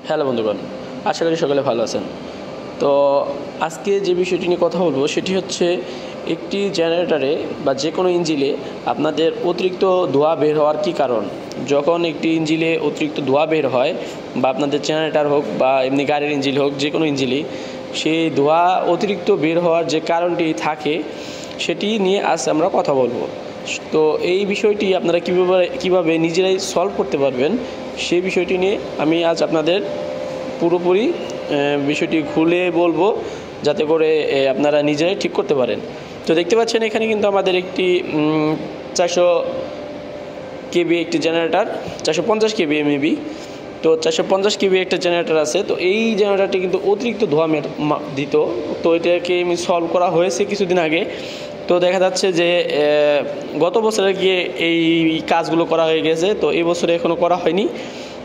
Hello বন্ধুগণ, আশা করি সকলে ভালো আছেন। তো আজকে যে বিষয়টি নিয়ে কথা বলবো সেটি হচ্ছে একটি জেনারেটরে বা যে কোনো ইঞ্জিনে আপনাদের অতিরিক্ত ধোঁয়া বের হওয়ার কী কারণ। যখন একটি ইঞ্জিনে অতিরিক্ত ধোঁয়া বের হয় বা আপনাদের জেনারেটর হোক বা এমনি গাড়ির ইঞ্জিন হোক, যে কোনো ইঞ্জিনে সেই ধোঁয়া অতিরিক্ত বের হওয়ার যে কারণটি থাকে সেটি নিয়ে আজ আমরা কথা বলবো। তো এই বিষয়টি আপনারা কীভাবে নিজেরাই সলভ করতে পারবেন সেই বিষয়টি নিয়ে আমি আজ আপনাদের পুরোপুরি বিষয়টি খুলে বলবো, যাতে করে আপনারা নিজেরাই ঠিক করতে পারেন। তো দেখতে পাচ্ছেন এখানে কিন্তু আমাদের একটি 400 কেবি একটি জেনারেটর, 450 কেবি মেবি, তো 450 কেবি একটা জেনারেটর আছে। তো এই জেনারেটরটি কিন্তু অতিরিক্ত ধোঁয়া দিত। তো এটাকে আমি সলভ করা হয়েছে কিছুদিন আগে। তো দেখা যাচ্ছে যে গত বছরে গিয়ে এই কাজগুলো করা হয়ে গেছে, তো এই বছরে এখনও করা হয়নি।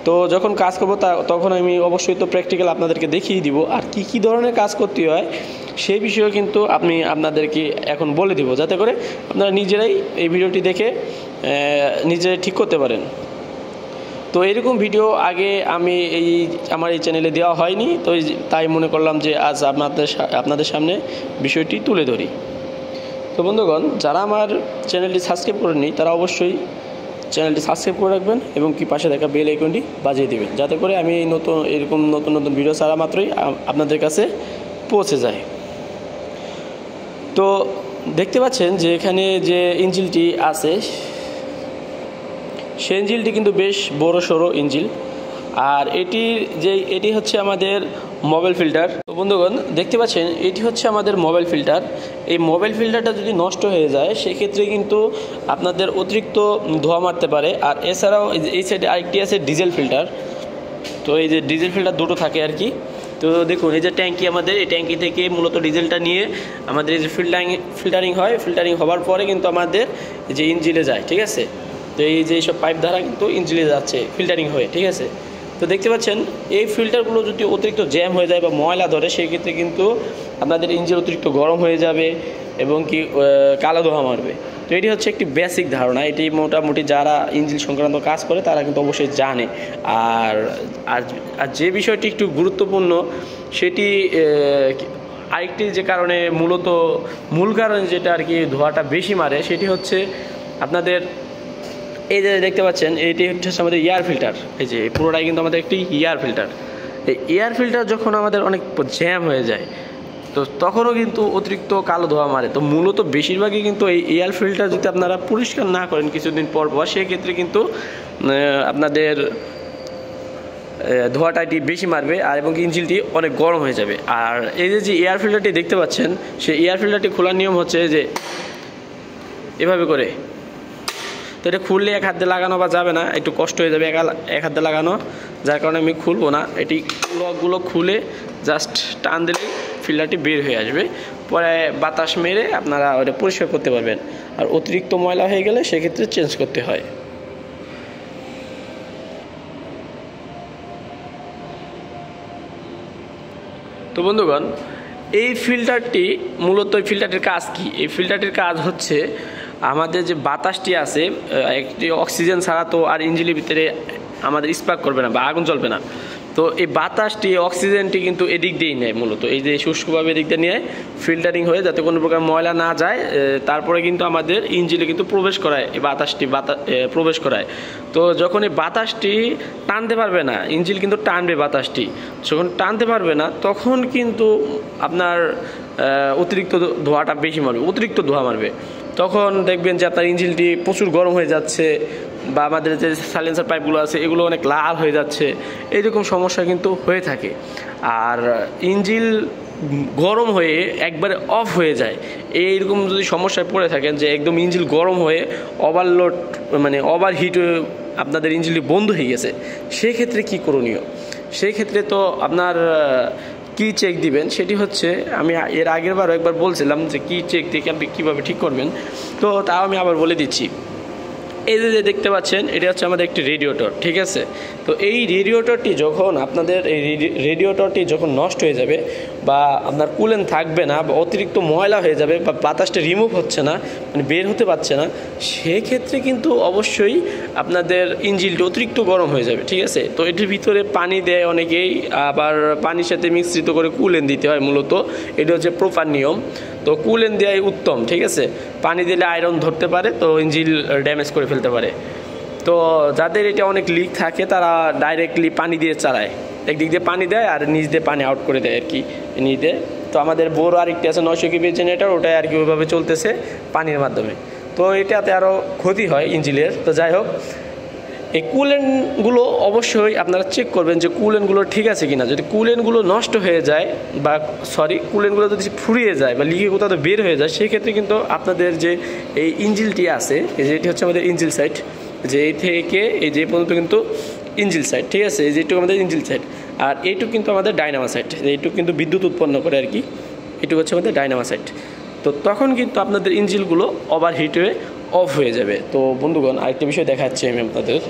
তো যখন কাজ করবো তখন আমি অবশ্যই তো প্র্যাকটিক্যাল আপনাদেরকে দেখিয়ে দিব, আর কি ধরনের কাজ করতে হয় সেই বিষয়েও কিন্তু আমি আপনাদেরকে এখন বলে দিব, যাতে করে আপনারা নিজেরাই এই ভিডিওটি দেখে নিজেরাই ঠিক করতে পারেন। তো এরকম ভিডিও আগে আমি আমার এই চ্যানেলে দেওয়া হয়নি, তো তাই মনে করলাম যে আজ আপনাদের সামনে বিষয়টি তুলে ধরি। তো বন্ধুগণ, যারা আমার চ্যানেলটি সাবস্ক্রাইব করেননি তারা অবশ্যই চ্যানেলটি সাবস্ক্রাইব করে রাখবেন এবং কি পাশে থাকা বেল আইকনটি বাজিয়ে দেবেন, যাতে করে আমি এরকম নতুন ভিডিও ছাড়া মাত্রই আপনাদের কাছে পৌঁছে যায়। তো দেখতে পাচ্ছেন যে এখানে যে ইঞ্জিনটি আছে সেই ইঞ্জিনটি কিন্তু বেশ বড় সড়ো ইঞ্জিন, আর এটি হচ্ছে আমাদের মোবাইল ফিল্টার। তো বন্ধুগণ, দেখতে পাচ্ছেন এটি হচ্ছে আমাদের মোবাইল ফিল্টার। এই মোবাইল ফিল্টারটা যদি নষ্ট হয়ে যায় সেক্ষেত্রে কিন্তু আপনাদের অতিরিক্ত ধোঁয়া মারতে পারে। আর এছাড়াও এই সাইডে আরেকটি আছে ডিজেল ফিল্টার। তো এই যে ডিজেল ফিল্টার দুটো থাকে আর কি। তো দেখুন, এই যে ট্যাঙ্কি, আমাদের এই ট্যাঙ্কি থেকে মূলত ডিজেলটা নিয়ে আমাদের এই যে ফিল্টারিং হয়, ফিল্টারিং হওয়ার পরে কিন্তু আমাদের এই যে ইঞ্জিনে যায়, ঠিক আছে। তো এই যে এইসব পাইপ দ্বারা কিন্তু ইঞ্জিনে যাচ্ছে ফিল্টারিং হয়ে, ঠিক আছে। তো দেখতে পাচ্ছেন এই ফিল্টারগুলো যদি অতিরিক্ত জ্যাম হয়ে যায় বা ময়লা ধরে সেই ক্ষেত্রে কিন্তু আপনাদের ইঞ্জিন অতিরিক্ত গরম হয়ে যাবে এবং কি কালো ধোঁয়া মারবে। তো এটি হচ্ছে একটি বেসিক ধারণা, এটি মোটামুটি যারা ইঞ্জিন সংক্রান্ত কাজ করে তারা কিন্তু অবশ্যই জানে। আর যে বিষয়টি একটু গুরুত্বপূর্ণ সেটি আরেকটি যে কারণে মূল কারণ যেটা আর কি ধোঁয়াটা বেশি মারে সেটি হচ্ছে আপনাদের এই যে দেখতে পাচ্ছেন এটি হচ্ছে আমাদের এয়ার ফিল্টার। এই যে পুরোটাই কিন্তু আমাদের একটি এয়ার ফিল্টার। এই এয়ার ফিল্টার যখন আমাদের অনেক জ্যাম হয়ে যায় তো তখনও কিন্তু অতিরিক্ত কালো ধোঁয়া মারে। তো মূলত বেশিরভাগই কিন্তু এই এয়ার ফিল্টার যদি আপনারা পরিষ্কার না করেন কিছুদিন পর সেক্ষেত্রে কিন্তু আপনাদের ধোঁয়াটা এটি বেশি মারবে আর এবং ইঞ্জিনটি অনেক গরম হয়ে যাবে। আর এই যে এয়ার ফিল্টারটি দেখতে পাচ্ছেন, সেই এয়ার ফিল্টারটি খোলার নিয়ম হচ্ছে যে এভাবে করে। তো এটা খুললে এক হাত দিয়ে লাগানো বা যাবে না, একটু কষ্ট হয়ে যাবে এক হাত দিয়ে লাগানো, যার কারণে আমি খুলবো না। এটি লকগুলো খুলে জাস্ট টান দিলেই ফিল্টারটি বের হয়ে আসবে, পরে বাতাস মেরে আপনারা ওটা পরিষ্কার করতে পারবেন। আর অতিরিক্ত ময়লা হয়ে গেলে সেক্ষেত্রে চেঞ্জ করতে হয়। তো বন্ধুগণ, এই ফিল্টারটি মূলত এই ফিল্টারটির কাজ কি? এই ফিল্টারটির কাজ হচ্ছে আমাদের যে বাতাসটি আছে, একটি অক্সিজেন ছাড়া তো আর ইঞ্জিনের ভিতরে আমাদের স্পার্ক করবে না বা আগুন জ্বলবে না। তো এই বাতাসটি অক্সিজেনটি কিন্তু এদিক দিয়েই নেয়, মূলত এই যে শুষ্কভাবে এদিক দিয়ে নিয়ে ফিল্টারিং হয়ে যাতে কোনো প্রকার ময়লা না যায়, তারপরে কিন্তু আমাদের ইঞ্জিনে কিন্তু প্রবেশ করায় এই বাতাসটি প্রবেশ করায়। তো যখন এই বাতাসটি টানতে পারবে না, ইঞ্জিন কিন্তু টানবে বাতাসটি, যখন টানতে পারবে না তখন কিন্তু আপনার অতিরিক্ত ধোঁয়াটা বেশি মারবে, অতিরিক্ত ধোঁয়া মারবে। তখন দেখবেন যে আপনার ইঞ্জিনটি প্রচুর গরম হয়ে যাচ্ছে বা আমাদের যে সাইলেন্সার পাইপগুলো আছে এগুলো অনেক লাল হয়ে যাচ্ছে, এইরকম সমস্যা কিন্তু হয়ে থাকে। আর ইঞ্জিন গরম হয়ে একবারে অফ হয়ে যায়, এইরকম যদি সমস্যায় পড়ে থাকেন যে একদম ইঞ্জিন গরম হয়ে ওভারলোড মানে ওভারহিট হয়ে আপনাদের ইঞ্জিনটি বন্ধ হয়ে গেছে, সেক্ষেত্রে কী করণীয়? সেক্ষেত্রে তো আপনার কি চেক দিবেন সেটি হচ্ছে, আমি এর আগের বারও একবার বলছিলাম যে কি চেক দিয়ে আপনি কীভাবে ঠিক করবেন। তো তাও আমি আবার বলে দিচ্ছি। এই যে দেখতে পাচ্ছেন এটা হচ্ছে আমাদের একটি রেডিয়েটর, ঠিক আছে। তো এই রেডিয়েটরটি যখন আপনাদের রেডিয়েটরটি যখন নষ্ট হয়ে যাবে বা আপনার কুলেন্ট থাকবে না বা অতিরিক্ত ময়লা হয়ে যাবে বা বাতাসটা রিমুভ হচ্ছে না, মানে বের হতে পারছে না, সেক্ষেত্রে কিন্তু অবশ্যই আপনাদের ইঞ্জিনটি অতিরিক্ত গরম হয়ে যাবে। ঠিক আছে, তো এটির ভিতরে পানি দেয় অনেকেই, আবার পানির সাথে মিশ্রিত করে কুলেন্ট দিতে হয়। মূলত এটা হচ্ছে প্রপার নিয়ম। তো কুলেন্ট দেওয়াই উত্তম। ঠিক আছে, পানি দিলে আয়রন ধরতে পারে, তো ইঞ্জিন ড্যামেজ করে ফেলতে পারে। তো যাদের এটা অনেক লিক থাকে তারা ডাইরেক্টলি পানি দিয়ে চালায়, একদিক দিয়ে পানি দেয় আর নিচ দিয়ে পানি আউট করে দেয় আর কি নিচ দিয়ে। তো আমাদের বড় আরেকটি আছে 900 কেবি জেনারেটর, ওটাই আর কি ওইভাবে চলতেছে পানির মাধ্যমে। তো এটাতে আরও ক্ষতি হয় ইঞ্জিনের। তো যাই হোক, এই কুলেন্টগুলো অবশ্যই আপনারা চেক করবেন যে কুলেন্টগুলো ঠিক আছে কিনা। যদি কুলেন্টগুলো নষ্ট হয়ে যায় বা কুলেন্টগুলো যদি ফুরিয়ে যায় বা লিকে কোথাও বের হয়ে যায়, সেক্ষেত্রে কিন্তু আপনাদের যে এই ইঞ্জিনটি আছে, এই যে এটি হচ্ছে আমাদের ইঞ্জিন সাইড, যে এই থেকে এই যে পর্যন্ত কিন্তু ইঞ্জিন সাইড। ঠিক আছে, এই যেটুকু আমাদের ইঞ্জিন সাইড, আর এইটুকু কিন্তু আমাদের ডাইনামা সাইড, এইটুকু কিন্তু বিদ্যুৎ উৎপন্ন করে আর কি, এটুকু হচ্ছে আমাদের ডাইনামা সাইড। তো তখন কিন্তু আপনাদের ইঞ্জিনগুলো ওভারহিট হয়ে অফ হয়ে যাবে। তো বন্ধুগণ, আরেকটা বিষয় দেখাচ্ছি আমি আপনাদের।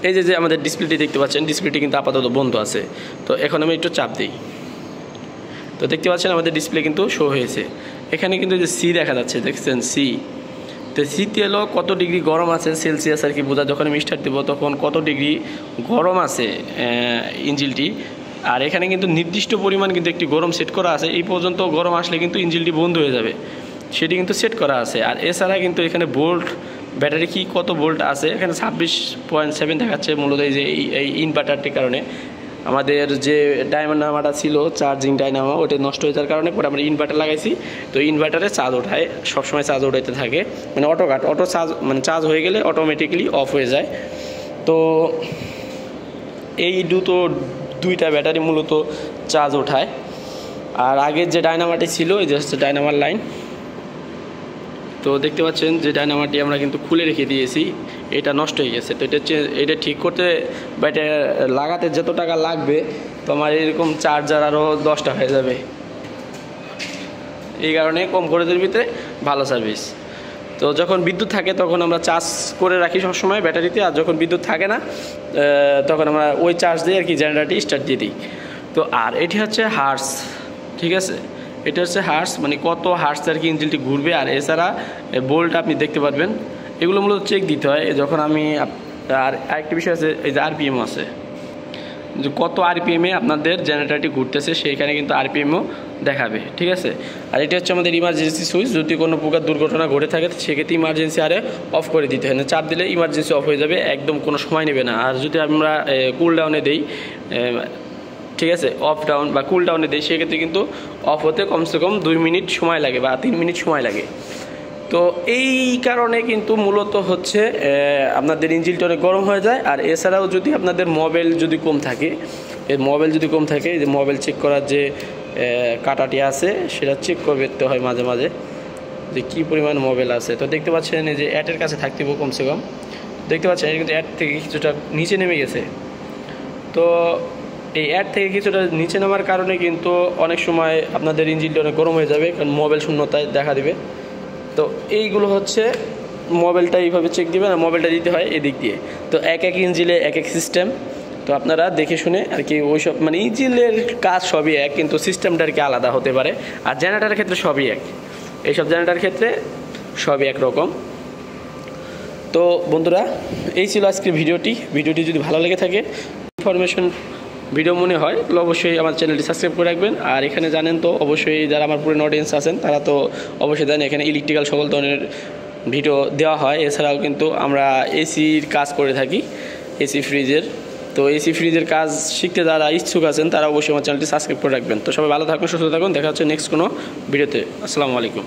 এই যে আমাদের ডিসপ্লেটি দেখতে পাচ্ছেন, ডিসপ্লেটি কিন্তু আপাতত বন্ধ আছে। তো এখন আমি একটু চাপ দিই, তো দেখতে পাচ্ছেন আমাদের ডিসপ্লে কিন্তু শো হয়েছে। এখানে কিন্তু যে সি দেখা যাচ্ছে, দেখছেন সি। তো সিতে হলো কত ডিগ্রি গরম আছে সেলসিয়াস আর কি বোঝা। যখন আমি স্টার্ট দেবো তখন কত ডিগ্রি গরম আছে ইঞ্জিনটি। আর এখানে কিন্তু নির্দিষ্ট পরিমাণ কিন্তু একটি গরম সেট করা আছে। এই পর্যন্ত গরম আসলে কিন্তু ইঞ্জিনটি বন্ধ হয়ে যাবে, সেটি কিন্তু সেট করা আছে। আর এছাড়া কিন্তু এখানে ভোল্ট, ব্যাটারি কি কত ভোল্ট আছে, এখানে 26.7 দেখাচ্ছে। মূলত এই যে এই ইনভার্টারটির কারণে আমাদের যে ডায়নামাটা ছিল চার্জিং ডায়নামা, ওটা নষ্ট হয়ে যাওয়ার কারণে পরে আমরা ইনভার্টার লাগাইছি। তো ইনভার্টারে চার্জ ওঠায়, সবসময় চার্জ ওঠাইতে থাকে, মানে অটো চার্জ, মানে চার্জ হয়ে গেলে অটোমেটিক্যালি অফ হয়ে যায়। তো এই দুইটা ব্যাটারি মূলত চার্জ ওঠায়। আর আগের যে ডায়নামাটি ছিল, এই যে হচ্ছে ডায়নামার লাইন। তো দেখতে পাচ্ছেন যে ডায়নামাটি আমরা কিন্তু খুলে রেখে দিয়েছি, এটা নষ্ট হয়ে গেছে। তো এটা ঠিক করতে বা এটা লাগাতে যত টাকা লাগবে, তো আমার এরকম চার্জার আরও 10টা হয়ে যাবে। এই কারণে কম খরচের ভিতরে ভালো সার্ভিস। তো যখন বিদ্যুৎ থাকে তখন আমরা চার্জ করে রাখি সবসময় ব্যাটারিতে, আর যখন বিদ্যুৎ থাকে না তখন আমরা ওই চার্জ দিয়ে আর কি জেনারেটরটি স্টার্ট দিয়ে দিই। তো আর এটি হচ্ছে হার্স। ঠিক আছে, এটা হচ্ছে হার্স, মানে কত হার্স আর কি ইঞ্জিনটি ঘুরবে। আর এছাড়া বোল্ট আপনি দেখতে পারবেন, এগুলো মূলত চেক দিতে হয় যখন আমি। আর আরেকটি বিষয় আছে, এই যে আরপিএম আছে, যে কত আরপিএমে আপনাদের জেনারেটরটি ঘুরতেছে, সেইখানে কিন্তু আরপিএমও দেখাবে। ঠিক আছে, আর এটা হচ্ছে আমাদের ইমার্জেন্সি সুইচ। যদি কোনো প্রকার দুর্ঘটনা ঘটে থাকে সেক্ষেত্রে ইমার্জেন্সি আরে অফ করে দিতে হয় না, চাপ দিলে ইমার্জেন্সি অফ হয়ে যাবে, একদম কোনো সময় নেবে না। আর যদি আমরা কুল ডাউনে দিই, ঠিক আছে, অফ ডাউন বা কুল ডাউনে দিই, সেক্ষেত্রে কিন্তু অফ হতে কমসে কম 2 মিনিট সময় লাগে বা 3 মিনিট সময় লাগে। তো এই কারণে কিন্তু মূলত হচ্ছে আপনাদের ইঞ্জিনটা অনেক গরম হয়ে যায়। আর এছাড়াও যদি আপনাদের মোবাইল যদি কম থাকে, যে মোবাইল চেক করার যে কাটাটি আছে, সেটা চেক করতে হয় মাঝে মাঝে যে কী পরিমাণ মোবাইল আছে। তো দেখতে পাচ্ছেন এই যে অ্যাটের কাছে থাকতে হবে কমসে কম, দেখতে পাচ্ছেন কিন্তু অ্যাড থেকে কিছুটা নিচে নেমে গেছে। তো এই অ্যাড থেকে কিছুটা নিচে নামার কারণে কিন্তু অনেক সময় আপনাদের ইঞ্জিনটা অনেক গরম হয়ে যাবে, কারণ মোবাইল শূন্যতায় দেখা দিবে। তো এইগুলো হচ্ছে মোবাইলটা এইভাবে চেক দিবেন, আর মোবাইলটা দিতে হয় এদিক দিয়ে। তো এক ইঞ্জিনে এক সিস্টেম, তো আপনারা দেখে শুনে আর কি ওইসব, মানে ইঞ্জিনের কাজ সবই এক, কিন্তু সিস্টেমটা আর কি আলাদা হতে পারে। আর জেনারেটারের ক্ষেত্রে সবই এক, এইসব জেনারেটারের ক্ষেত্রে সবই একরকম। তো বন্ধুরা, এই ছিল আজকের ভিডিওটি যদি ভালো লেগে থাকে, ইনফরমেশন ভিডিও মনে হয়, তাহলে অবশ্যই আমার চ্যানেলটি সাবস্ক্রাইব করে রাখবেন। আর এখানে জানেন তো অবশ্যই, যারা আমার পুরনো অডিয়েন্স আছেন তারা তো অবশ্যই জানেন এখানে ইলেকট্রিক্যাল সকল ধরনের ভিডিও দেওয়া হয়। এছাড়াও কিন্তু আমরা এসির কাজ করে থাকি, এসি ফ্রিজের। তো এসি ফ্রিজের কাজ শিখতে যারা ইচ্ছুক আছেন তারা অবশ্যই আমার চ্যানেলটি সাবস্ক্রাইব করে রাখবেন। তো সবাই ভালো থাকুন, সুস্থ থাকুন, দেখা হচ্ছে নেক্সট কোনো ভিডিওতে। আসসালামু আলাইকুম।